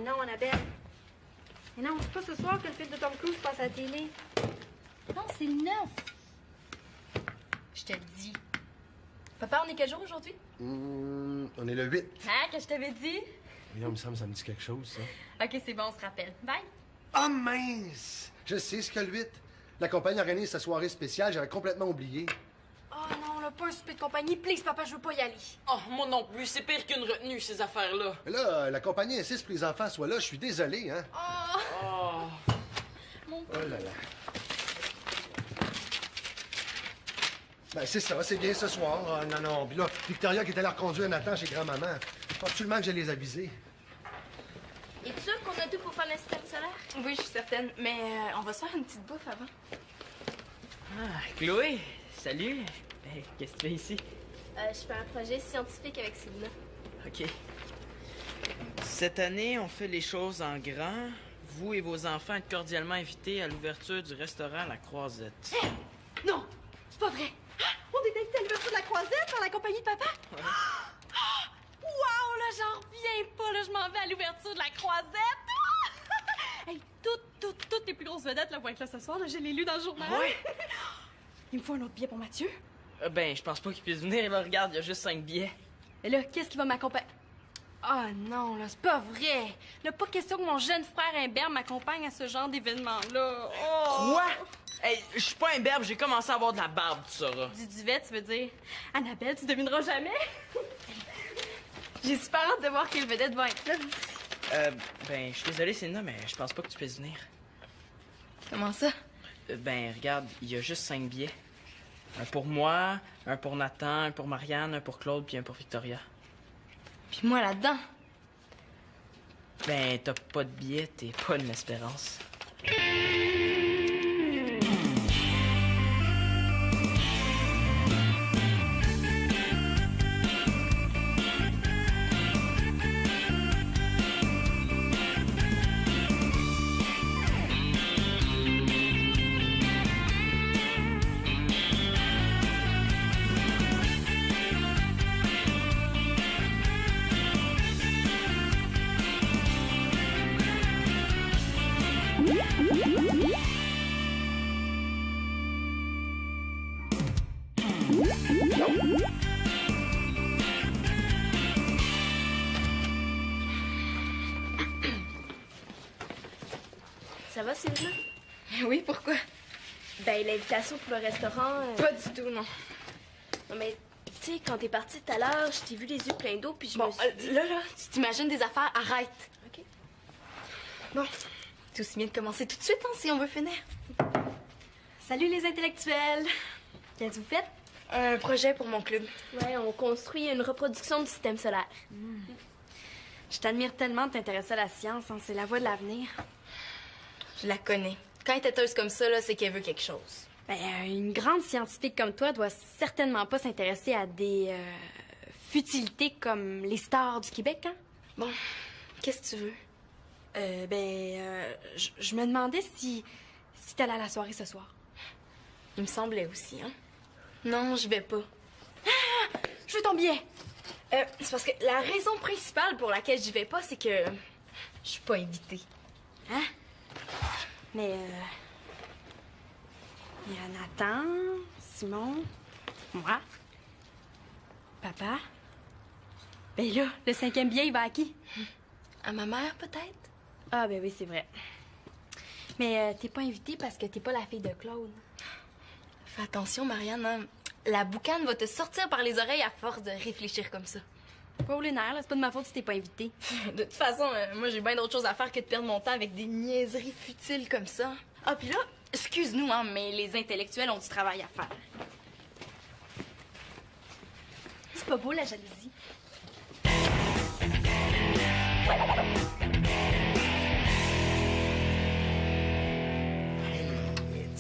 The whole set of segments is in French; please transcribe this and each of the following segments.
non, Annabelle. Mais non, c'est pas ce soir que le film de Tom Cruise passe à la télé. Non, c'est le 9. Je te le dis. Papa, on est quel jour aujourd'hui? On est le 8. Hein, que je t'avais dit? Oui, il me semble que ça me dit quelque chose, ça. Ok, c'est bon, on se rappelle. Bye. Ah, mince! Je sais ce que le 8. La compagnie organise sa soirée spéciale, j'avais complètement oublié. Oh non, là, pas un souper de compagnie. Please, papa, je veux pas y aller. Oh, moi non plus, c'est pire qu'une retenue, ces affaires-là. Mais là, la compagnie insiste pour que les enfants soient là, je suis désolé, hein? Oh. Mon Oh là là. Ben, c'est ça, c'est bien ce soir. Ah, non, non. Puis là, Victoria qui est allée reconduire Nathan chez grand-maman. Faut absolument que je les aviser. Es-tu sûr qu'on a tout pour faire le système solaire? Oui, je suis certaine. Mais on va se faire une petite bouffe avant. Ah, Chloé, salut. Hey, qu'est-ce que tu fais ici? Je fais un projet scientifique avec Sylvia. OK. Cette année, on fait les choses en grand. Vous et vos enfants êtes cordialement invités à l'ouverture du restaurant La Croisette. Hey! Non! C'est pas vrai! On est invité à l'ouverture de la Croisette par la compagnie de papa? Ouais. Wow, là, j'en reviens pas, là, je m'en vais à l'ouverture de la Croisette! Hey, toutes les plus grosses vedettes, là, vont être là ce soir, là, je l'ai lu dans le journal. Ouais. Il me faut un autre billet pour Mathieu. Ben, je pense pas qu'il puisse venir. Là, regarde, il y a juste 5 billets. Et là, qu'est-ce qui va m'accompagner? Ah non, là, c'est pas vrai! Là, pas question que mon jeune frère Imbert m'accompagne à ce genre d'événement-là. Oh! Quoi? Hey, je suis pas un berbe, j'ai commencé à avoir de la barbe, tu sauras. Du duvet, tu veux dire? Annabelle, tu devineras jamais? J'ai super hâte de voir quelle vedette va être là. Ben, je suis désolé, Céline, mais je pense pas que tu puisses venir. Comment ça? Ben, regarde, il y a juste 5 billets. Un pour moi, un pour Nathan, un pour Marianne, un pour Claude, puis un pour Victoria. Puis moi là-dedans. Ben, t'as pas de billet, t'es pas une espérance. Ça va, Sylvia? Oui, pourquoi? Ben, l'invitation pour le restaurant... Pas du tout, non. Non, mais, tu sais, quand t'es partie tout à l'heure, je t'ai vu les yeux pleins d'eau, puis je Bon, me suis dit... là, tu t'imagines des affaires, arrête. OK. Bon, c'est aussi bien de commencer tout de suite, hein, si on veut finir. Salut, les intellectuels! Qu'est-ce que vous faites? Un projet pour mon club. Ouais, on construit une reproduction du système solaire. Je t'admire tellement de t'intéresser à la science, hein, c'est la voie de l'avenir. Je la connais. Quand elle est têteuse comme ça, là, c'est qu'elle veut quelque chose. Ben, une grande scientifique comme toi doit certainement pas s'intéresser à des futilités comme les stars du Québec, hein? Bon, qu'est-ce que tu veux? Je me demandais si t'allais à la soirée ce soir. Il me semblait aussi, hein? Non, je vais pas. Ah! Je veux ton billet! C'est parce que la raison principale pour laquelle j'y vais pas, c'est que je suis pas invitée. Hein? Mais, il y a Nathan, Simon, moi, papa. Ben là, le 5e billet, il va à qui? À ma mère, peut-être? Ah, ben oui, c'est vrai. Mais t'es pas invitée parce que t'es pas la fille de Claude. Fais attention, Marianne, hein. La boucane va te sortir par les oreilles à force de réfléchir comme ça. Pas au lunaire, là, c'est pas de ma faute si t'es pas invitée. De toute façon, moi, j'ai bien d'autres choses à faire que de perdre mon temps avec des niaiseries futiles comme ça. Ah, puis là, excuse-nous, hein, mais les intellectuels ont du travail à faire. C'est pas beau, la jalousie.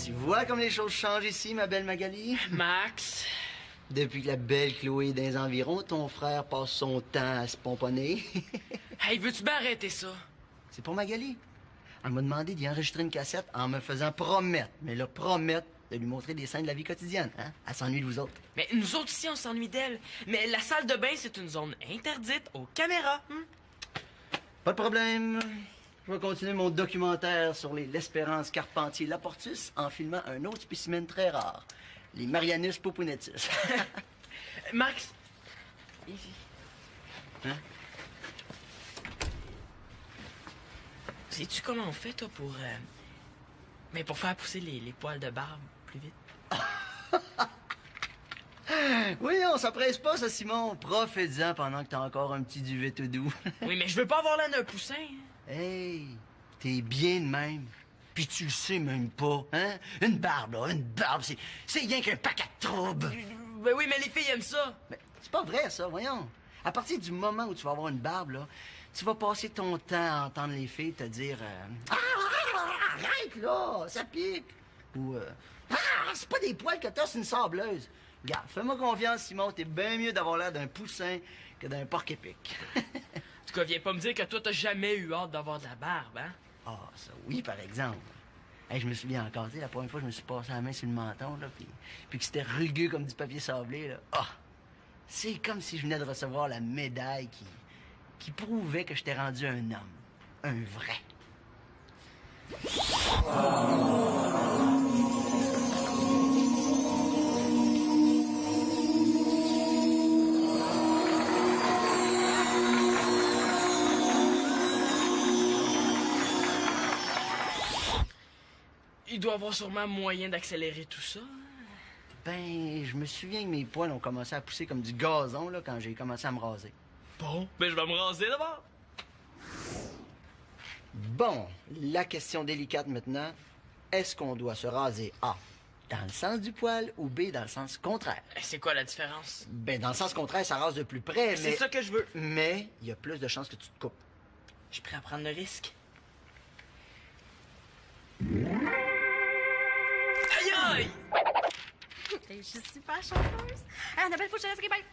Tu vois comme les choses changent ici, ma belle Magali? Max, Depuis que la belle Chloé est dans les environs, ton frère passe son temps à se pomponner. hey, veux-tu bien arrêter ça? C'est pour Magali. Elle m'a demandé d'y enregistrer une cassette en me faisant promettre, mais là, promettre de lui montrer des scènes de la vie quotidienne. Hein? Elle s'ennuie de vous autres. Mais nous autres ici, on s'ennuie d'elle. Mais la salle de bain, c'est une zone interdite aux caméras. Pas de problème. Je vais continuer mon documentaire sur l'Espérance Carpentier-Laportus en filmant un autre spécimen très rare, les Marianus popunetus. Max! Ici. Hein? Sais-tu comment on fait, toi, pour faire pousser les poils de barbe plus vite? Oui, on s'empresse pas, ça, Simon. Profite-en pendant que t'as encore un petit duvet tout doux. Oui, mais je veux pas avoir l'air d'un poussin. Hey, t'es bien de même. Puis tu le sais même pas, hein? Une barbe, là, une barbe, c'est rien qu'un paquet de troubles. Ben oui, mais les filles aiment ça. Mais c'est pas vrai, ça, voyons. À partir du moment où tu vas avoir une barbe, là, tu vas passer ton temps à entendre les filles te dire arrête, là, ça pique! Ou c'est pas des poils que t'as, c'est une sableuse. Regarde, fais-moi confiance, Simon, t'es bien mieux d'avoir l'air d'un poussin que d'un porc-épic. En tout cas, viens pas me dire que toi, t'as jamais eu hâte d'avoir de la barbe, hein? Ah, ça oui, par exemple. Hey, je me souviens encore, tu sais, la première fois que je me suis passé la main sur le menton, là, puis que c'était rugueux comme du papier sablé, là. Ah! C'est comme si je venais de recevoir la médaille qui prouvait que j'étais rendu un homme. Un vrai. Il doit avoir sûrement moyen d'accélérer tout ça. Ben, je me souviens que mes poils ont commencé à pousser comme du gazon, là, quand j'ai commencé à me raser. Bon, ben je vais me raser d'abord. Bon, la question délicate maintenant, est-ce qu'on doit se raser A, dans le sens du poil, ou B, dans le sens contraire? C'est quoi la différence? Ben, dans le sens contraire, ça rase de plus près, mais... C'est ça que je veux. Mais il y a plus de chances que tu te coupes. Je suis prêt à prendre le risque. Aïe aïe! Je suis super chanceuse. Hey, Annabelle, faut que je te laisse répéter.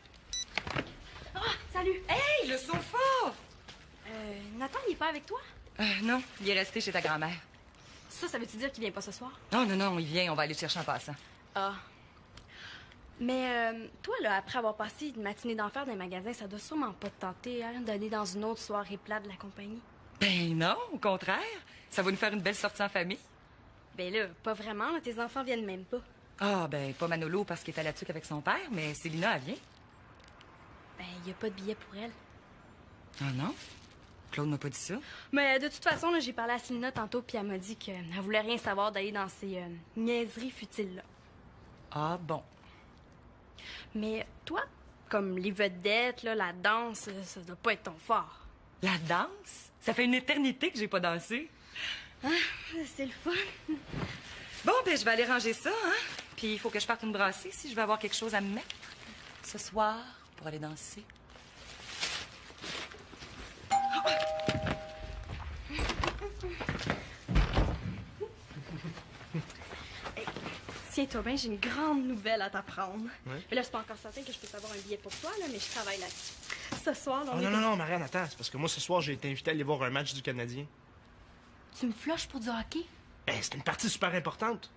Oh, salut. Hey, le sofa! Nathan, il est pas avec toi? Non, il est resté chez ta grand-mère. Ça veut-tu dire qu'il vient pas ce soir? Non, non, non, il vient, on va aller le chercher en passant. Ah. Mais toi, là, après avoir passé une matinée d'enfer dans les magasins, ça doit sûrement pas te tenter hein, d'aller dans une autre soirée plate de la compagnie. Ben non, au contraire. Ça va nous faire une belle sortie en famille. Ben là, pas vraiment, là, tes enfants viennent même pas. Ah, ben pas Manolo parce qu'il est à la tuque avec son père, mais Célina, elle vient. Ben, y a pas de billet pour elle. Ah non? Claude m'a pas dit ça. Mais de toute façon, là, j'ai parlé à Célina tantôt, puis elle m'a dit qu'elle voulait rien savoir d'aller dans ces niaiseries futiles-là. Ah bon. Mais toi, comme les vedettes, là, la danse, ça doit pas être ton fort. La danse? Ça fait une éternité que j'ai pas dansé. Ah, c'est le fun. Bon, ben je vais aller ranger ça, hein? Puis il faut que je parte une brassée si je veux avoir quelque chose à me mettre ce soir pour aller danser. Hey, tiens-toi bien, j'ai une grande nouvelle à t'apprendre. Ouais? Mais là, c'est pas encore certain que je peux avoir un billet pour toi, là, mais je travaille là-dessus. Ce soir, là, on Oh, est non, non, non, Marianne, attends. C'est parce que moi, ce soir, j'ai été invité à aller voir un match du Canadien. Tu me flushes pour du hockey? Ben, c'est une partie super importante.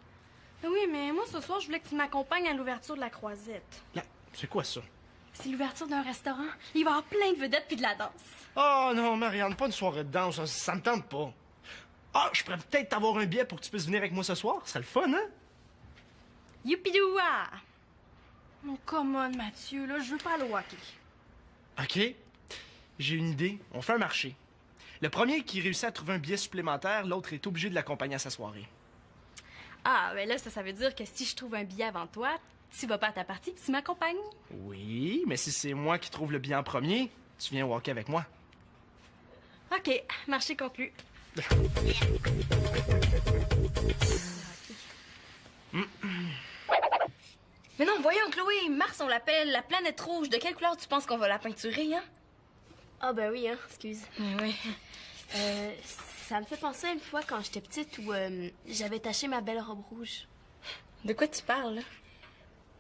Oui, mais moi, ce soir, je voulais que tu m'accompagnes à l'ouverture de la Croisette. Là, c'est quoi ça? C'est l'ouverture d'un restaurant. Il va y avoir plein de vedettes puis de la danse. Oh non, Marianne, pas une soirée de danse, ça me tente pas. Ah, je pourrais peut-être avoir un billet pour que tu puisses venir avec moi ce soir. Ce serait le fun, hein? Youpidoua! Oh, come on, Mathieu, là, je veux pas aller au hockey. OK. J'ai une idée. On fait un marché. Le premier qui réussit à trouver un billet supplémentaire, l'autre est obligé de l'accompagner à sa soirée. Ah, ben là, ça veut dire que si je trouve un billet avant toi, tu vas pas à ta partie puis tu m'accompagnes. Oui, mais si c'est moi qui trouve le billet en premier, tu viens au hockey avec moi. OK, marché conclu. Mais non, voyons, Chloé, Mars, on l'appelle la planète rouge. De quelle couleur tu penses qu'on va la peinturer, hein? Ah ben oui, hein, excuse. Oui. Ça me fait penser à une fois quand j'étais petite où j'avais taché ma belle robe rouge. De quoi tu parles, là?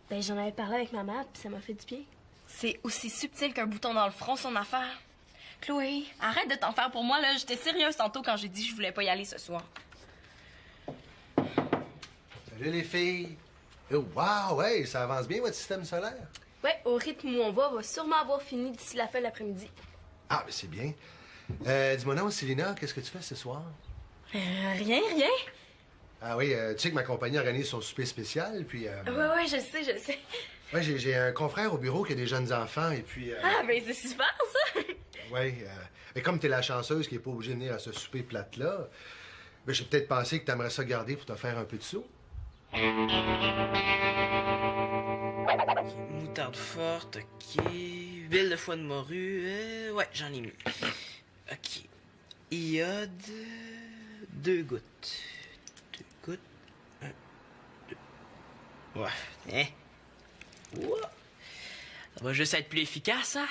Ben j'en avais parlé avec ma mère, puis ça m'a fait du bien. C'est aussi subtil qu'un bouton dans le front, son affaire. Chloé, arrête de t'en faire pour moi, là. J'étais sérieuse tantôt quand j'ai dit que je voulais pas y aller ce soir. Salut les filles. Oh, wow, ouais, ça avance bien votre système solaire. Ouais, au rythme où on va sûrement avoir fini d'ici la fin de l'après-midi. Ah, mais c'est bien. Dis-moi non, Célina, qu'est-ce que tu fais ce soir? Rien. Ah oui, tu sais que ma compagnie organise son souper spécial, puis... Ouais, je le sais. Ouais, j'ai un confrère au bureau qui a des jeunes enfants, et puis... Ah, ben c'est super, ça! Ouais, mais comme t'es la chanceuse qui est pas obligée de venir à ce souper plate-là, ben, j'ai peut-être pensé que t'aimerais ça garder pour te faire un peu de sous. Moutarde forte, ok. Huile de foie de morue, ouais, j'en ai mis. Ok. Iode, 2 gouttes. 2 gouttes. 1, 2. Ouais, hein. Ouah. Ça va juste être plus efficace, hein?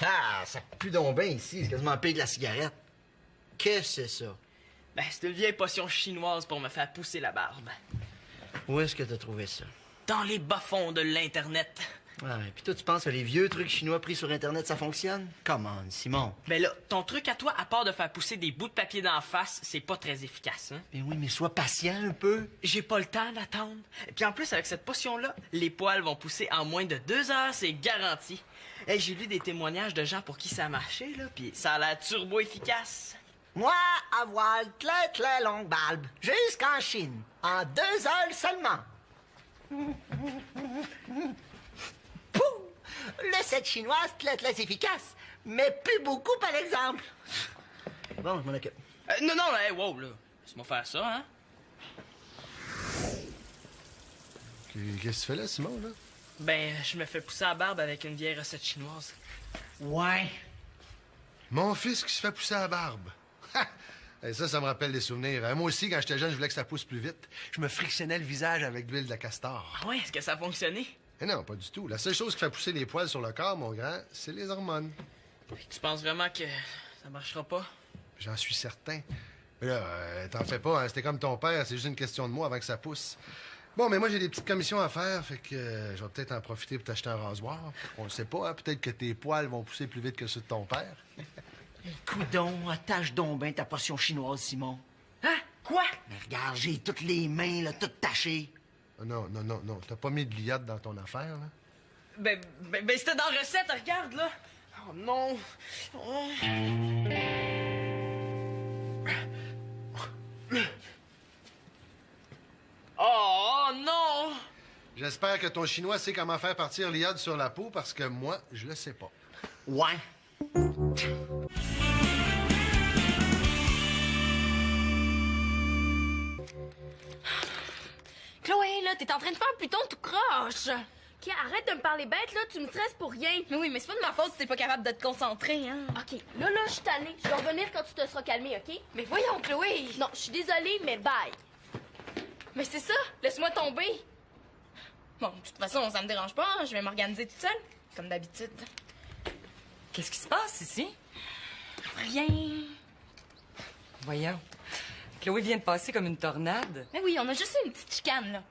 Ah, ça pue donc bien ici. C'est quasiment pire que la cigarette. Qu'est-ce que c'est ça? Ben, c'est une vieille potion chinoise pour me faire pousser la barbe. Où est-ce que t'as trouvé ça? Dans les bas-fonds de l'Internet. Ah, et puis toi, tu penses que les vieux trucs chinois pris sur Internet, ça fonctionne? Come on, Simon. Ben là, ton truc à toi, à part de faire pousser des bouts de papier d'en face, c'est pas très efficace, hein? Ben oui, mais sois patient un peu. J'ai pas le temps d'attendre. Et puis en plus, avec cette potion-là, les poils vont pousser en moins de 2 heures, c'est garanti. Hey, j'ai lu des témoignages de gens pour qui ça a marché, là, puis ça a l'air turbo efficace. Moi, à voile, très longue barbe, jusqu'en Chine, en 2 heures seulement. Pouh! Le set chinoise, très efficace, mais plus beaucoup, par exemple. Bon, je m'en occupe. Non, hey, wow, là. Laisse-moi faire ça, hein? Qu'est-ce que tu fais là, Simon, là? Ben, je me fais pousser la barbe avec une vieille recette chinoise. Ouais. Mon fils qui se fait pousser la barbe. Et ça me rappelle des souvenirs. Moi aussi, quand j'étais jeune, je voulais que ça pousse plus vite. Je me frictionnais le visage avec de l'huile de castor. Ah ouais, est-ce que ça a fonctionné? Mais non, pas du tout. La seule chose qui fait pousser les poils sur le corps, mon grand, c'est les hormones. Tu penses vraiment que ça marchera pas? J'en suis certain. Mais là, t'en fais pas, hein? C'était comme ton père, c'est juste une question de mois avant que ça pousse. Bon, mais moi, j'ai des petites commissions à faire, fait que je vais peut-être en profiter pour t'acheter un rasoir. On le sait pas, hein? Peut-être que tes poils vont pousser plus vite que ceux de ton père. Coudon, attache donc ben ta potion chinoise, Simon. Hein? Quoi? Mais regarde, j'ai toutes les mains, là, toutes tachées. Non. T'as pas mis de l'iode dans ton affaire, là? Ben, c'était dans la recette, regarde, là. Oh non. Oh. Oh non! J'espère que ton chinois sait comment faire partir l'iode sur la peau, parce que moi, je le sais pas. Ouais. Chloé, là, t'es en train de faire Pluton tout croche. OK, arrête de me parler bête, là, tu me stresses pour rien. Mais oui, mais c'est pas de ma faute si t'es pas capable de te concentrer, hein. OK, là, je suis tannée. Je vais revenir quand tu te seras calmée, OK? Mais voyons, Chloé. Non, je suis désolée, mais bye. Mais c'est ça, laisse-moi tomber. Bon, de toute façon, ça me dérange pas, hein, je vais m'organiser toute seule, comme d'habitude. Qu'est-ce qui se passe ici? Rien. Voyons. Chloé vient de passer comme une tornade. Mais oui, on a juste une petite chicane, là.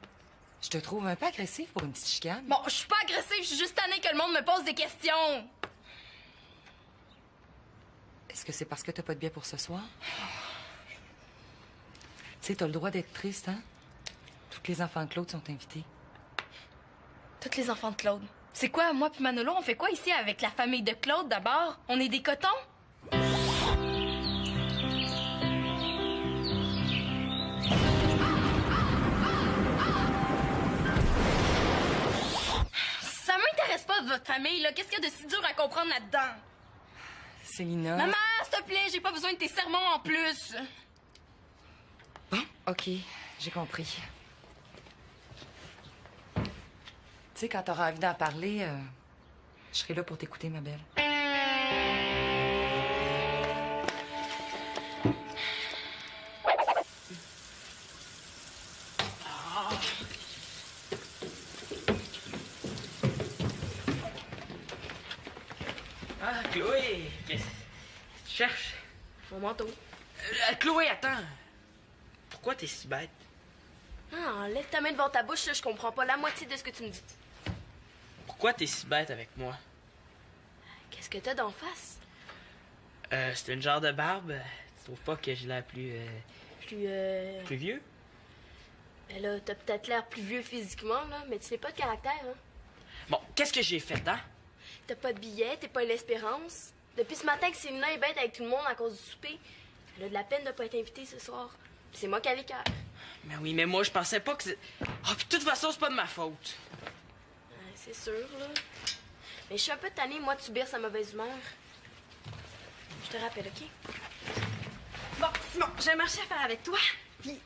Je te trouve un peu agressif pour une petite chicane. Bon, je suis pas agressive, je suis juste tannée que le monde me pose des questions. Est-ce que c'est parce que t'as pas de billet pour ce soir? Tu sais, t'as le droit d'être triste, hein? Tous les enfants de Claude sont invités. Tous les enfants de Claude. C'est quoi, moi puis Manolo, on fait quoi ici avec la famille de Claude d'abord? On est des cotons? Ça m'intéresse pas de votre famille, là. Qu'est-ce qu'il y a de si dur à comprendre là-dedans? Célina... Maman, s'il te plaît, j'ai pas besoin de tes sermons en plus. Bon, OK, j'ai compris. Tu sais, quand t'auras envie d'en parler, je serai là pour t'écouter, ma belle. Ah, Chloé, qu'est-ce que tu cherches? Mon manteau. Chloé, attends. Pourquoi t'es si bête? Ah, lève ta main devant ta bouche, là, je comprends pas la moitié de ce que tu me dis. Pourquoi t'es si bête avec moi? Qu'est-ce que t'as d'en face? C'est une genre de barbe. Tu trouves pas que j'ai l'air plus Plus vieux? Ben là, t'as peut-être l'air plus vieux physiquement, là, mais tu n'es pas de caractère, hein? Bon, qu'est-ce que j'ai fait, hein? T'as pas de billet, t'es pas l'espérance. Depuis ce matin que Célina est bête avec tout le monde à cause du souper, elle a de la peine de pas être invitée ce soir. Puis c'est moi qui ai les cœurs. Mais oui, mais moi, je pensais pas que c'est... Ah, puis de toute façon, c'est pas de ma faute. C'est sûr, là. Mais je suis un peu tannée, moi, de subir sa mauvaise humeur. Je te rappelle, OK? Bon, Simon, j'ai un marché à faire avec toi. Puis...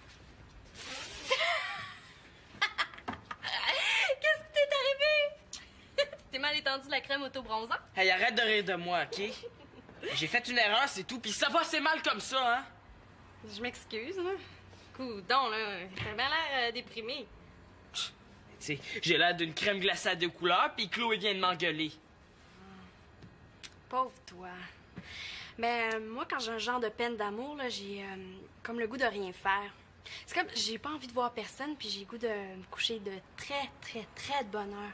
Qu'est-ce qui t'est arrivé? Tu t'es mal étendu la crème auto-bronzant? Hey, arrête de rire de moi, OK? J'ai fait une erreur, c'est tout, puis ça va assez mal comme ça, hein? Je m'excuse, là. Coudon, là. T'as bien l'air déprimé. Tu sais, j'ai l'air d'une crème glacée à 2 couleurs, puis Chloé vient de m'engueuler. Pauvre toi. Ben, moi, quand j'ai un genre de peine d'amour, là, j'ai comme le goût de rien faire. C'est comme, j'ai pas envie de voir personne, puis j'ai le goût de me coucher de très, très, très de bonne heure.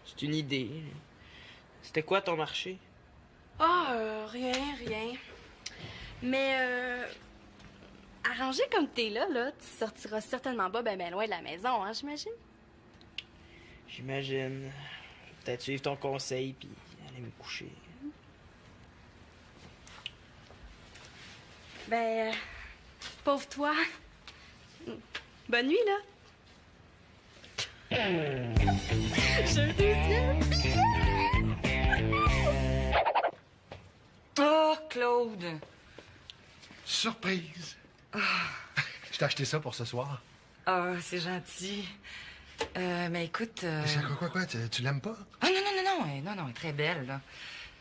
C'est une idée. C'était quoi ton marché? Ah, rien. Mais, arrangé comme t'es là, tu sortiras certainement pas ben loin de la maison, hein, j'imagine? J'imagine. Peut-être suivre ton conseil, puis aller me coucher. Ben, pauvre toi. Bonne nuit, là. Je deuxième billet! Oh, Claude! Surprise! Je t'ai acheté ça pour ce soir. Ah, c'est gentil. Mais écoute... Quoi? Tu l'aimes pas? Ah, non, elle est très belle, là.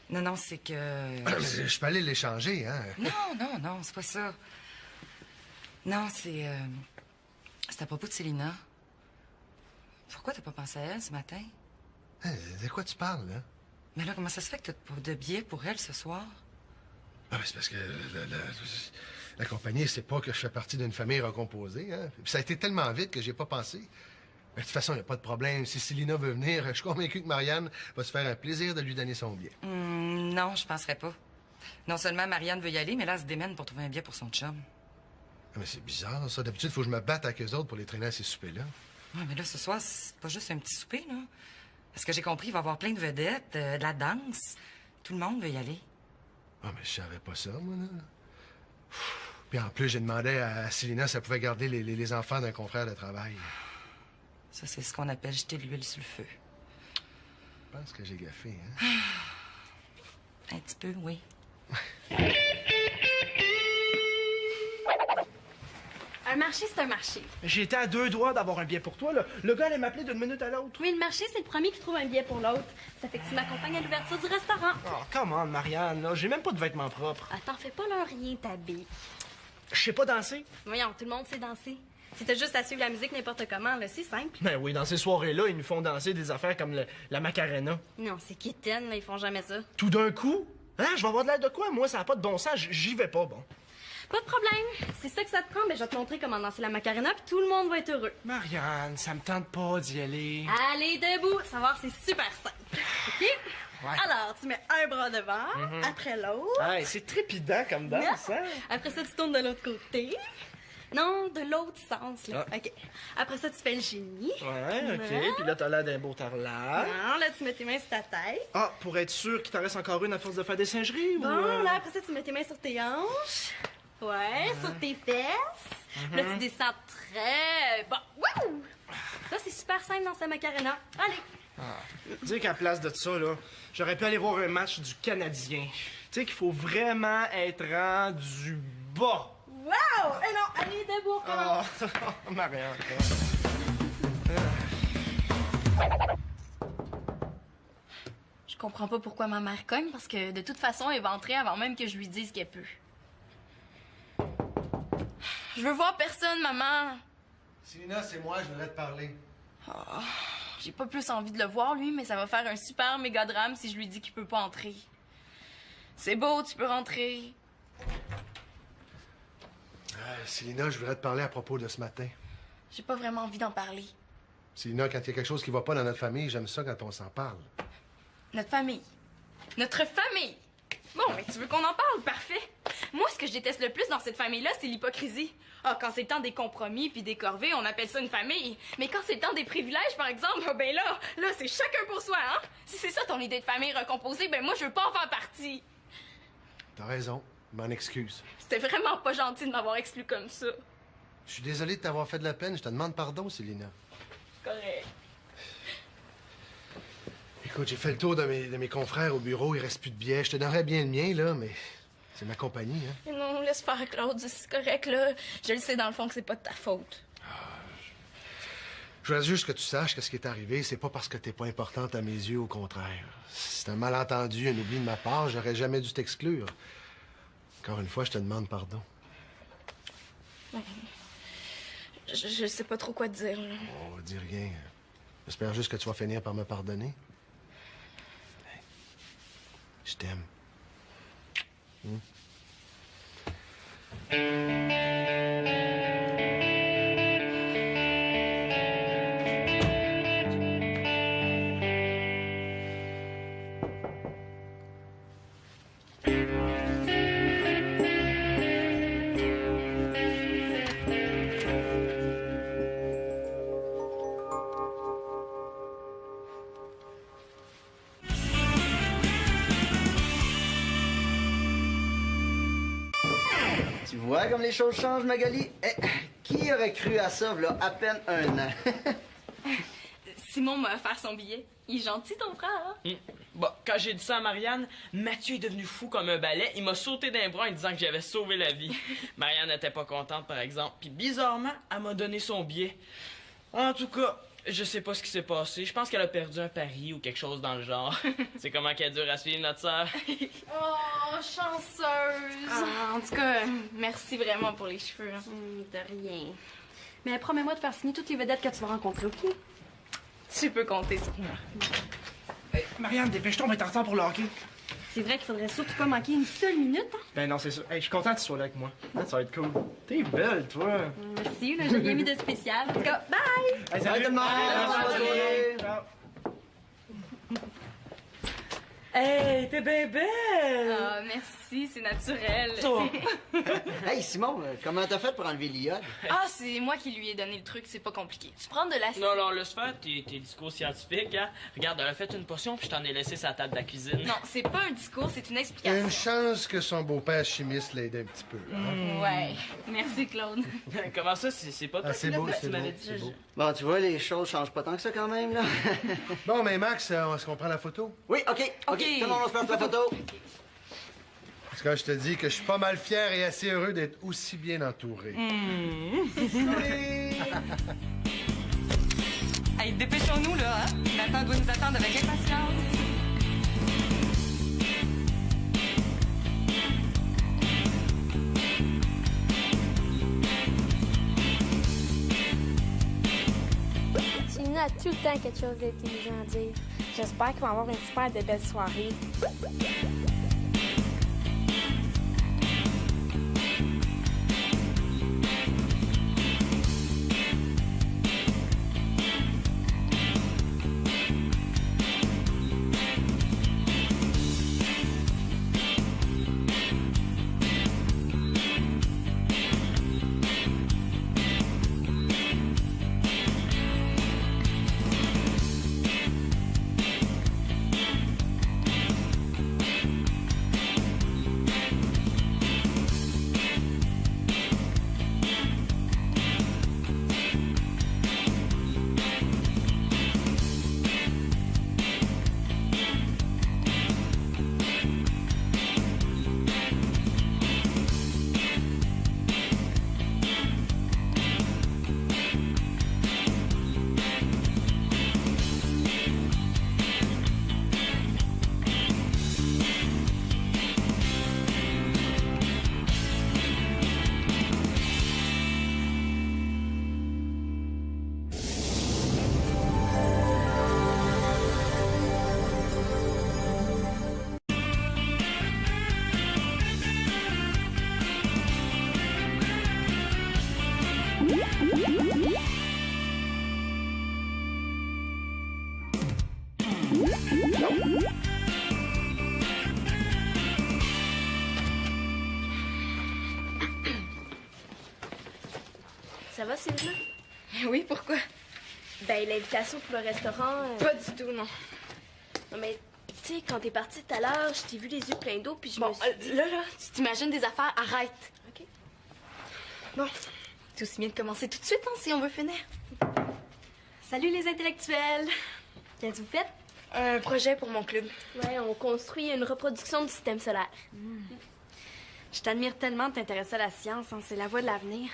Non, c'est que... Je peux aller l'échanger, hein? Non, c'est pas ça. Non, c'est à propos de Célina. Pourquoi t'as pas pensé à elle ce matin? De quoi tu parles, là? Mais là, comment ça se fait que t'as pas de billets pour elle ce soir? Ah, c'est parce que la compagnie sait pas que je fais partie d'une famille recomposée, hein? Puis ça a été tellement vite que j'ai pas pensé. Mais de toute façon, il n'y a pas de problème. Si Célina veut venir, je suis convaincu que Marianne va se faire un plaisir de lui donner son billet. Non, je penserais pas. Non seulement Marianne veut y aller, mais là, elle se démène pour trouver un billet pour son chum. Ah, mais c'est bizarre, ça. D'habitude, il faut que je me batte avec eux autres pour les traîner à ces soupers-là. Ouais, mais là, ce soir, c'est pas juste un petit souper, là. Parce que j'ai compris, il va y avoir plein de vedettes, de la danse. Tout le monde veut y aller. Ah, mais je savais pas ça, moi, là. Puis en plus, j'ai demandé à Célina si elle pouvait garder les enfants d'un confrère de travail. Ça, c'est ce qu'on appelle jeter de l'huile sur le feu. Je pense que j'ai gaffé, hein? Un petit peu, oui. Un marché, c'est un marché. J'étais à 2 doigts d'avoir un billet pour toi, là. Le gars allait m'appeler d'une minute à l'autre. Oui, le marché, c'est le premier qui trouve un billet pour l'autre. Ça fait que tu m'accompagnes à l'ouverture du restaurant. Oh, comment, Marianne, là? J'ai même pas de vêtements propres. Attends, fais pas leur rien, t'habilles. Je sais pas danser. Voyons, tout le monde sait danser. Si t'as juste à suivre la musique n'importe comment, là, c'est simple. Ben oui, dans ces soirées-là, ils nous font danser des affaires comme la Macarena. Non, c'est kitten, là, ils font jamais ça. Tout d'un coup? Hein? Je vais avoir de l'air de quoi? Moi, ça n'a pas de bon sens. J'y vais pas, bon. Pas de problème. C'est ça que ça te prend, mais je vais te montrer comment danser la Macarena, puis tout le monde va être heureux. Marianne, ça me tente pas d'y aller. Allez, debout. Savoir, c'est super simple. OK? Ouais. Alors, tu mets un bras devant, après l'autre. Hey, c'est trépidant comme danse, hein? Après ça, tu tournes de l'autre côté. Non, de l'autre sens, là. Ah. OK. Après ça, tu fais le génie. Ouais, OK. Puis là, t'as l'air d'un beau tarlat. Non, là, tu mets tes mains sur ta tête. Ah, pour être sûr qu'il t'en reste encore une à force de faire des singeries, Bon, ou... là, après ça, tu mets tes mains sur tes hanches. Ouais, sur tes fesses. Là, tu descends très... Bon, wouh! Ça, c'est super simple dans sa Macarena. Allez. Dis qu'à place de ça, là, j'aurais pu aller voir un match du Canadien. Tu sais qu'il faut vraiment être rendu bas. Wow! Eh non, allez, debout, recommence. Oh, Marianne. Je comprends pas pourquoi ma mère cogne, parce que de toute façon, elle va entrer avant même que je lui dise qu'elle peut. Je veux voir personne, maman. Célina, c'est moi, je voudrais te parler. J'ai pas plus envie de le voir, lui, mais ça va faire un super méga drame si je lui dis qu'il peut pas entrer. C'est beau, tu peux rentrer. Célina, je voudrais te parler à propos de ce matin. J'ai pas vraiment envie d'en parler. Célina, quand il y a quelque chose qui va pas dans notre famille, j'aime ça quand on s'en parle. Notre famille. Notre famille! Bon, mais tu veux qu'on en parle? Parfait. Moi, ce que je déteste le plus dans cette famille-là, c'est l'hypocrisie. Ah, quand c'est le temps des compromis puis des corvées, on appelle ça une famille. Mais quand c'est le temps des privilèges, par exemple, ben là, c'est chacun pour soi, hein? Si c'est ça ton idée de famille recomposée, ben moi, je veux pas en faire partie. T'as raison. Je m'en excuse. C'était vraiment pas gentil de m'avoir exclu comme ça. Je suis désolé de t'avoir fait de la peine. Je te demande pardon, Célina. C'est correct. Écoute, j'ai fait le tour de mes confrères au bureau. Il reste plus de billets. Je te donnerais bien le mien, là, mais c'est ma compagnie, hein. Mais non, laisse faire, Claude. C'est correct, là. Je le sais, dans le fond, que c'est pas de ta faute. Je voudrais juste que tu saches que ce qui est arrivé, c'est pas parce que t'es pas importante à mes yeux, au contraire. C'est un malentendu, un oubli de ma part. J'aurais jamais dû t'exclure. Encore une fois, je te demande pardon. Je sais pas trop quoi te dire, là. Oh, dis rien. J'espère juste que tu vas finir par me pardonner. Je t'aime. Tu vois comme les choses changent, Magali? Qui aurait cru à ça, là, à peine un an? Simon m'a offert son billet. Il est gentil, ton frère, hein? Bon, quand j'ai dit ça à Marianne, Mathieu est devenu fou comme un balai. Il m'a sauté d'un bras en disant que j'avais sauvé la vie. Marianne n'était pas contente, par exemple. Puis bizarrement, elle m'a donné son billet. En tout cas, je sais pas ce qui s'est passé. Je pense qu'elle a perdu un pari ou quelque chose dans le genre. C'est comment qu'elle dure à suivre notre sœur. Oh, chanceuse! Ah, en tout cas, merci vraiment pour les cheveux. Hein. De rien. Mais promets-moi de faire signer toutes les vedettes que tu vas rencontrer, OK? Tu peux compter sur moi. Hey, Marianne, dépêche-toi, on va être en retard pour le hockey. C'est vrai qu'il faudrait surtout pas manquer une seule minute, hein? Ben non, c'est ça. Hey, je suis content que tu sois là avec moi. Hein, ça va être cool. T'es belle, toi. Merci, là, j'ai rien mis de spécial. En tout cas, bye! Hey, Salut tout le monde! Salut. Bonne journée. Ciao. Hey, t'es bien belle! Ah, merci, c'est naturel. Hey, Simon, comment t'as fait pour enlever l'iode? Ah, c'est moi qui lui ai donné le truc, c'est pas compliqué. Tu prends de l'acide. Non, laisse faire, tes discours scientifiques, hein. Regarde, elle a fait une potion, puis je t'en ai laissé sa table de la cuisine. Non, c'est pas un discours, c'est une Il y a explication. une chance que son beau-père chimiste l'aide un petit peu, hein. Ouais. Merci, Claude. Comment ça, c'est pas toi Ah, c'est qui l'as beau, fait? c'est Tu m'avais beau, dit. c'est beau. Bon, tu vois, les choses changent pas tant que ça quand même, là. Bon, mais Max, est-ce qu'on prend la photo? Oui, OK. Tout le monde, on se passe la photo. Parce que je te dis que je suis pas mal fier et assez heureux d'être aussi bien entouré. Hey, dépêchons-nous, là, hein? Nathan doit nous attendre avec impatience. Célina a tout le temps quelque chose d'intelligent à dire. J'espère qu'il va y avoir une super de belle soirée. Oui, pourquoi? Ben, l'invitation pour le restaurant... Pas du tout, non. Non, mais, tu sais, quand t'es partie tout à l'heure, je t'ai vu les yeux pleins d'eau, puis je Bon, me suis dit... là, tu t'imagines des affaires, arrête. OK. Bon, c'est aussi bien de commencer tout de suite, hein, si on veut finir. Salut les intellectuels! Qu'est-ce que vous faites? Un projet pour mon club. Ouais, on construit une reproduction du système solaire. Je t'admire tellement de t'intéresser à la science, hein, c'est la voie de l'avenir.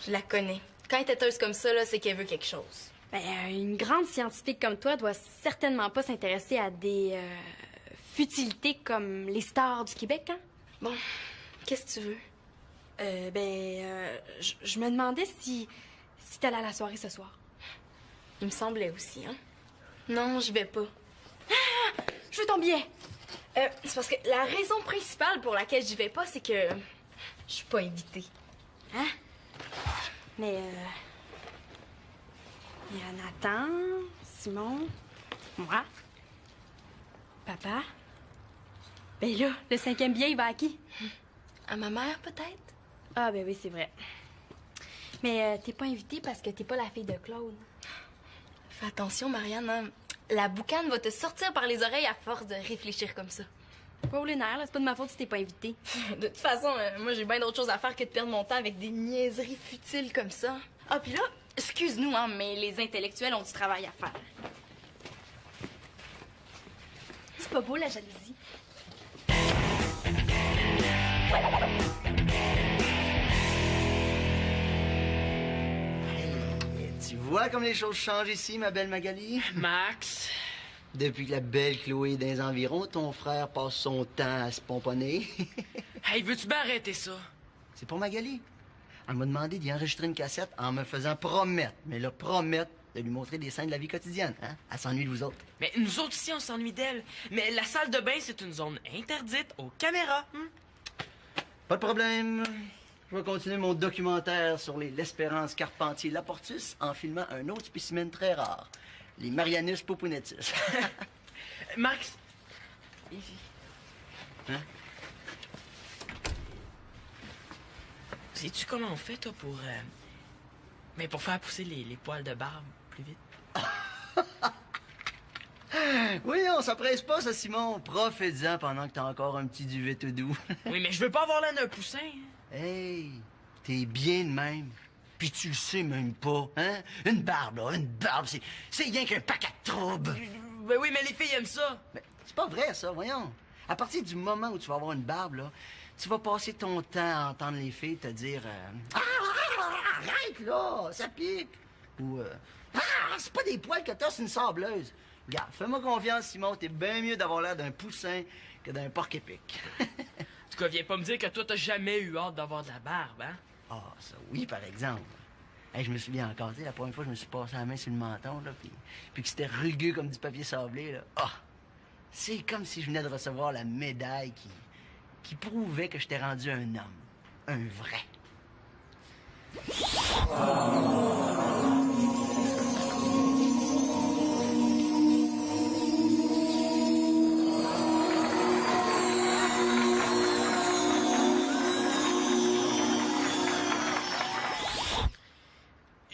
Je la connais. Quand elle est têteuse comme ça, là, c'est qu'elle veut quelque chose. Ben, une grande scientifique comme toi doit certainement pas s'intéresser à des futilités comme les stars du Québec, hein? Bon, qu'est-ce que tu veux? Je me demandais si t'allais à la soirée ce soir. Il me semblait aussi, hein? Non, je vais pas. Ah! Je veux ton billet! C'est parce que la raison principale pour laquelle j'y vais pas, c'est que je suis pas invitée. Hein? Mais, il y a Nathan, Simon, moi, papa. Ben là, le 5e billet, il va à qui? À ma mère, peut-être? Ah, ben oui, c'est vrai. Mais t'es pas invitée parce que t'es pas la fille de Claude. Fais attention, Marianne, hein? La boucane va te sortir par les oreilles à force de réfléchir comme ça. Pas au lunaire, là, c'est pas de ma faute si t'es pas invitée. De toute façon, moi, j'ai bien d'autres choses à faire que de perdre mon temps avec des niaiseries futiles comme ça. Ah, puis là, excuse-nous, hein, mais les intellectuels ont du travail à faire. C'est pas beau, la jalousie. Tu vois comme les choses changent ici, ma belle Magali? Max, Depuis que la belle Chloé est dans les environs, ton frère passe son temps à se pomponner. hey, veux-tu bien arrêter ça? C'est pour Magali. Elle m'a demandé d'y enregistrer une cassette en me faisant promettre, mais là, promettre de lui montrer des scènes de la vie quotidienne. Hein? Elle s'ennuie de vous autres. Mais nous autres ici, on s'ennuie d'elle. Mais la salle de bain, c'est une zone interdite aux caméras. Pas de problème. Je vais continuer mon documentaire sur l'Espérance Carpentier-Laportus en filmant un autre spécimen très rare, les Marianus popunetus. Max, ici. Hein? Sais-tu comment on fait, toi, pour faire pousser les poils de barbe plus vite? Oui, on s'empresse pas, ça, Simon. Profite-en pendant que t'as encore un petit duvet tout doux. Oui, mais je veux pas avoir l'air d'un poussin. Hey, t'es bien de même. Puis tu le sais même pas, hein? Une barbe, là, une barbe, c'est rien qu'un paquet de troubles. Ben oui, mais les filles aiment ça. Mais c'est pas vrai, ça, voyons. À partir du moment où tu vas avoir une barbe, là, tu vas passer ton temps à entendre les filles te dire arrête, là, ça pique. Ou c'est pas des poils que t'as, c'est une sableuse. Regarde, fais-moi confiance, Simon, t'es bien mieux d'avoir l'air d'un poussin que d'un porc-épic. En tout cas, viens pas me dire que toi, t'as jamais eu hâte d'avoir de la barbe, hein? Ah, ça oui, par exemple. Hey, je me souviens encore, tu sais, la première fois que je me suis passé la main sur le menton, là, puis que c'était rugueux comme du papier sablé, là. Ah! C'est comme si je venais de recevoir la médaille qui prouvait que j'étais rendu un homme. Un vrai.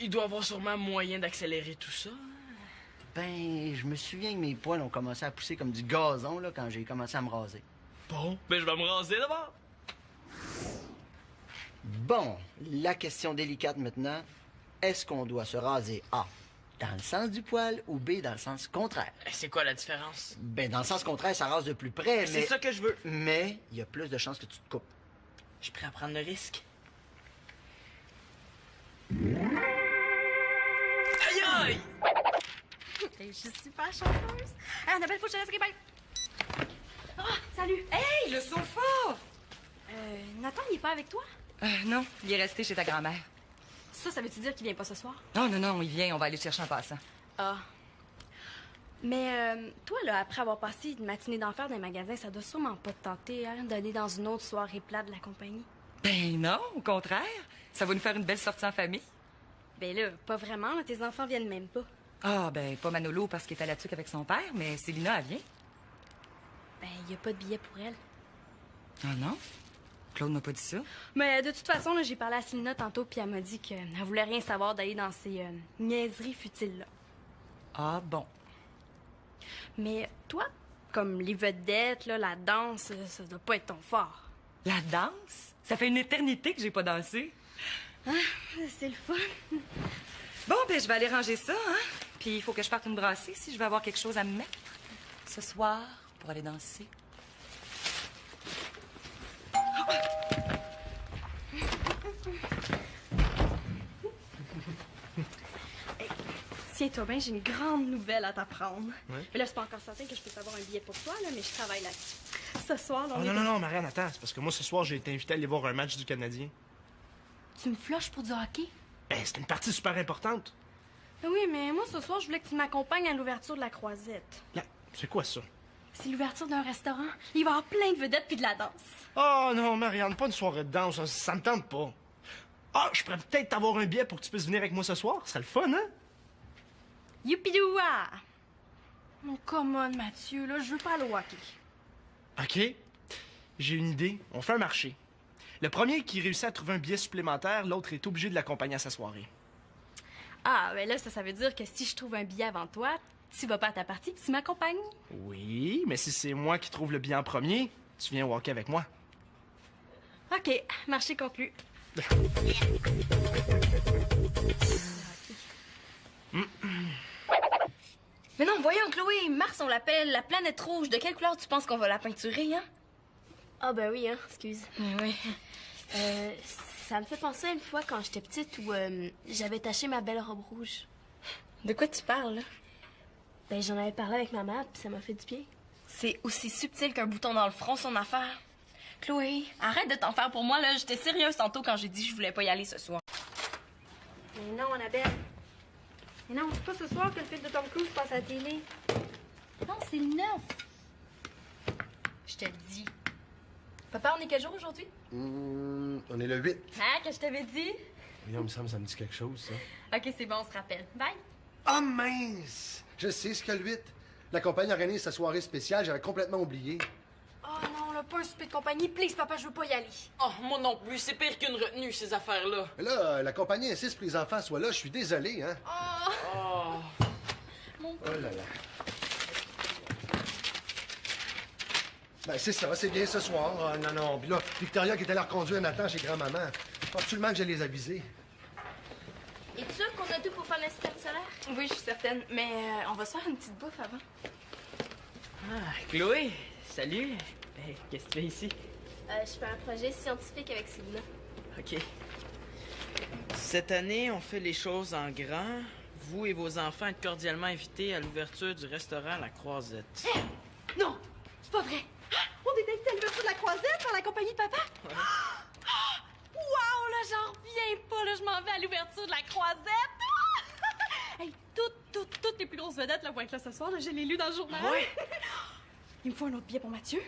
Il doit avoir sûrement moyen d'accélérer tout ça. Ben, je me souviens que mes poils ont commencé à pousser comme du gazon, là, quand j'ai commencé à me raser. Bon, ben je vais me raser d'abord. Bon, la question délicate maintenant. Est-ce qu'on doit se raser A, dans le sens du poil, ou B, dans le sens contraire? C'est quoi la différence? Ben, dans le sens contraire, ça rase de plus près, mais... C'est ça que je veux. Mais il y a plus de chances que tu te coupes. Je suis prêt à prendre le risque. Aïe aïe! Je suis super chanceuse. Hey, Annabelle, faut que je te laisse répéter. Ah, salut. Hey, le sofa! Nathan, il est pas avec toi? Non, il est resté chez ta grand-mère. Ça veut-tu dire qu'il vient pas ce soir? Non, non, non, il vient, on va aller le chercher en passant. Ah. Mais toi, là, après avoir passé une matinée d'enfer dans les magasins, ça doit sûrement pas te tenter, hein, d'aller dans une autre soirée plate de la compagnie. Ben non, au contraire. Ça va nous faire une belle sortie en famille. Ben là, pas vraiment, là, tes enfants viennent même pas. Ah, ben pas Manolo parce qu'il est à la tuque avec son père, mais Célina, elle vient. Ben, y a pas de billet pour elle. Ah non? Claude m'a pas dit ça. Mais de toute façon, là, j'ai parlé à Célina tantôt, puis elle m'a dit qu'elle voulait rien savoir d'aller dans ces niaiseries futiles-là. Ah bon. Mais toi, comme les vedettes, là, la danse, ça doit pas être ton fort. La danse? Ça fait une éternité que j'ai pas dansé. Ah, c'est le fun. Bon, ben je vais aller ranger ça, hein? Puis il faut que je parte une brassée si je veux avoir quelque chose à me mettre ce soir pour aller danser. Tiens-toi bien, j'ai une grande nouvelle à t'apprendre. Ouais. Mais là, c'est pas encore certain que je peux savoir un billet pour toi, là, mais je travaille là-dessus. Ce soir, là, Oh, non, Marianne, attends. C'est parce que moi, ce soir, j'ai été invité à aller voir un match du Canadien. Tu me flushes pour du hockey? Ben, c'est une partie super importante. Oui, mais moi, ce soir, je voulais que tu m'accompagnes à l'ouverture de la Croisette. Là, c'est quoi ça? C'est l'ouverture d'un restaurant. Il va y avoir plein de vedettes puis de la danse. Oh non, Marianne, pas une soirée de danse, ça me tente pas. Ah, je pourrais peut-être avoir un billet pour que tu puisses venir avec moi ce soir. Ce serait le fun, hein? Youpidoua! Oh, come on, Mathieu, là, je veux pas aller au hockey. OK. J'ai une idée. On fait un marché. Le premier qui réussit à trouver un billet supplémentaire, l'autre est obligé de l'accompagner à sa soirée. Ah, ben là, ça veut dire que si je trouve un billet avant toi, tu vas pas à ta partie puis tu m'accompagnes. Oui, mais si c'est moi qui trouve le billet en premier, tu viens au hockey avec moi. OK, marché conclu. Mais non, voyons, Chloé, Mars, on l'appelle la planète rouge. De quelle couleur tu penses qu'on va la peinturer, hein? Ah ben oui, hein, excuse. Oui. Ça me fait penser à une fois quand j'étais petite où j'avais taché ma belle robe rouge. De quoi tu parles, là? Ben j'en avais parlé avec maman, puis ça m'a fait du bien. C'est aussi subtil qu'un bouton dans le front, son affaire. Chloé, arrête de t'en faire pour moi, là. J'étais sérieuse tantôt quand j'ai dit que je voulais pas y aller ce soir. Mais non, Annabelle. Mais non, c'est pas ce soir que le film de Tom Cruise passe à la télé. Non, c'est le 9. Je te le dis. Papa, on est quel jour aujourd'hui? On est le 8. Hein, que je t'avais dit? Oui, il me semble que ça me dit quelque chose, ça. OK, c'est bon, on se rappelle. Bye. Ah, mince! Je sais ce qu'il y a le 8. La compagnie organise sa soirée spéciale, j'avais complètement oublié. Oh non, là, pas un souper de compagnie. Please, papa, je veux pas y aller. Oh, moi non plus, c'est pire qu'une retenue, ces affaires-là. Mais là, la compagnie insiste pour que les enfants soient là, je suis désolé, hein? Oh. Oh là là. Ben, c'est ça, c'est bien ce soir. Ah, non, non. Puis là, Victoria qui est allée reconduire Nathan chez grand-maman. Faut absolument que je les aviser. Es-tu sûr qu'on a tout pour faire le système solaire? Oui, je suis certaine. Mais on va se faire une petite bouffe avant. Ah, Chloé, salut. Hey, qu'est-ce que tu fais ici? Je fais un projet scientifique avec Célina. OK. Cette année, on fait les choses en grand. Vous et vos enfants êtes cordialement invités à l'ouverture du restaurant La Croisette. Non, c'est pas vrai. On est invité à l'ouverture de la Croisette par la compagnie de papa? Ouais. Wow, là, j'en reviens pas, là, je m'en vais à l'ouverture de la Croisette. Hey, toutes les plus grosses vedettes là, vont être là ce soir, là, je l'ai lu dans le journal. Ouais. Il me faut un autre billet pour Mathieu.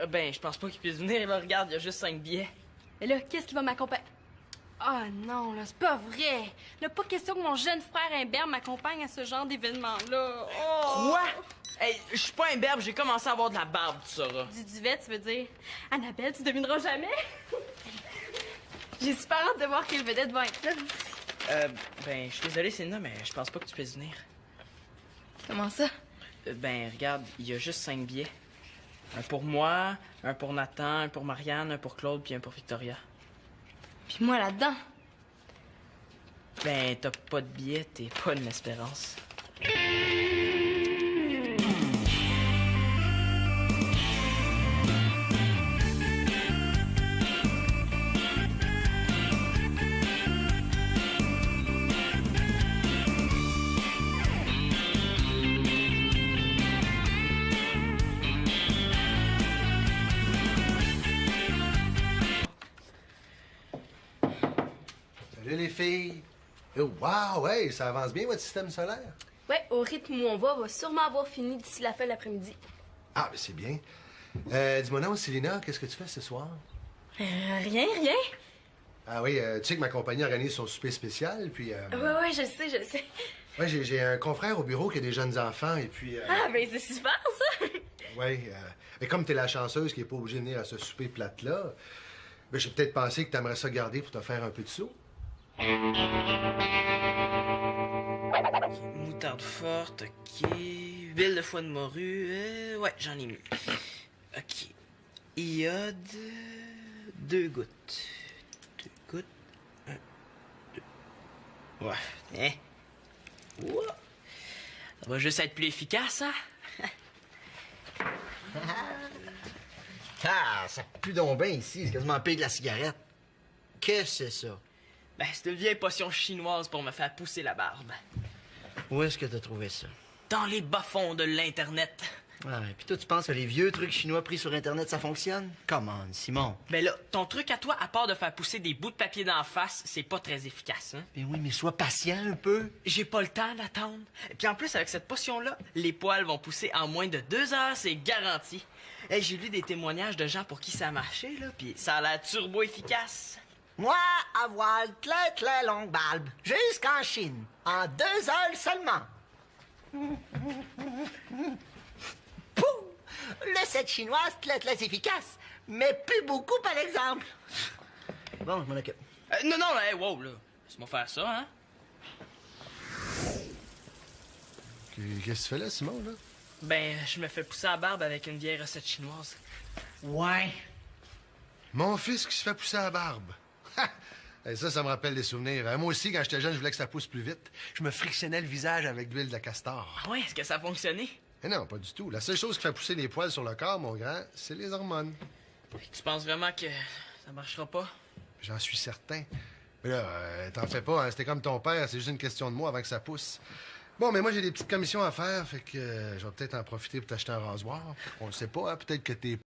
Ben, je pense pas qu'il puisse venir. Là, regarde, il y a juste 5 billets. Et là, qu'est-ce qui va m'accompagner? Ah non, là, c'est pas vrai. Là, pas question que mon jeune frère Imbert m'accompagne à ce genre d'événement-là. Oh! Quoi? Hey, je suis pas imberbe, j'ai commencé à avoir de la barbe, tu sauras. Du duvet, tu veux dire? Annabelle, tu devineras jamais. J'ai super hâte de voir quelle vedette va être là. Ben, je suis désolé, Célina, mais je pense pas que tu puisses venir. Comment ça? Ben, regarde, il y a juste 5 billets. Un pour moi, un pour Nathan, un pour Marianne, un pour Claude, puis un pour Victoria. Puis moi là-dedans. Ben, t'as pas de billet, t'es pas une espérance. Salut les filles. Oh, wow, hey, ça avance bien votre système solaire? Ouais, au rythme où on va sûrement avoir fini d'ici la fin de l'après-midi. Ah, ben c'est bien. Dis-moi non, Célina, qu'est-ce que tu fais ce soir? Rien. Ah oui, tu sais que ma compagnie organise son souper spécial, puis... Ouais, je le sais. Ouais, j'ai un confrère au bureau qui a des jeunes enfants, et puis... Ah, ben c'est super, ça! Ouais, mais comme t'es la chanceuse qui est pas obligée de venir à ce souper plate-là, Ben, j'ai peut-être pensé que t'aimerais ça garder pour te faire un peu de sous. Moutarde forte, ok. Huile de foie de morue, ouais, j'en ai mis. Ok. Iode, 2 gouttes. 2 gouttes. 1, 2. Ouais, hein. Ouah. Ça va juste être plus efficace, hein? Ah, ça pue donc bien ici. C'est quasiment pire que la cigarette. Qu'est-ce que c'est ça? Ben, c'est une vieille potion chinoise pour me faire pousser la barbe. Où est-ce que t'as trouvé ça? Dans les bas-fonds de l'Internet. Ah, et puis toi, tu penses que les vieux trucs chinois pris sur Internet, ça fonctionne? Come on, Simon. Ben là, ton truc à toi, à part de faire pousser des bouts de papier d'en face, c'est pas très efficace, hein? Ben oui, mais sois patient un peu. J'ai pas le temps d'attendre. Puis en plus, avec cette potion-là, les poils vont pousser en moins de 2 heures, c'est garanti. Hey, j'ai lu des témoignages de gens pour qui ça a marché, là, puis ça a l'air turbo efficace. Moi, à voile, très longue barbe, jusqu'en Chine, en 2 heures seulement. Pouh! Le set chinoise, très efficace, mais plus beaucoup, par exemple. Bon, je m'en occupe. Non, hey, wow, là. Laisse-moi faire ça, hein? Qu'est-ce que tu fais là, Simon, là? Ben, je me fais pousser la barbe avec une vieille recette chinoise. Ouais. Mon fils qui se fait pousser la barbe. Ha! Et ça me rappelle des souvenirs. Moi aussi, quand j'étais jeune, je voulais que ça pousse plus vite. Je me frictionnais le visage avec de l'huile de castor. Ah ouais, est-ce que ça a fonctionné? Mais non, pas du tout. La seule chose qui fait pousser les poils sur le corps, mon grand, c'est les hormones. Tu penses vraiment que ça marchera pas? J'en suis certain. Mais là, t'en fais pas, hein? C'était comme ton père, c'est juste une question de mois avant que ça pousse. Bon, mais moi, j'ai des petites commissions à faire, fait que je vais peut-être en profiter pour t'acheter un rasoir. On le sait pas, hein? Peut-être que t'es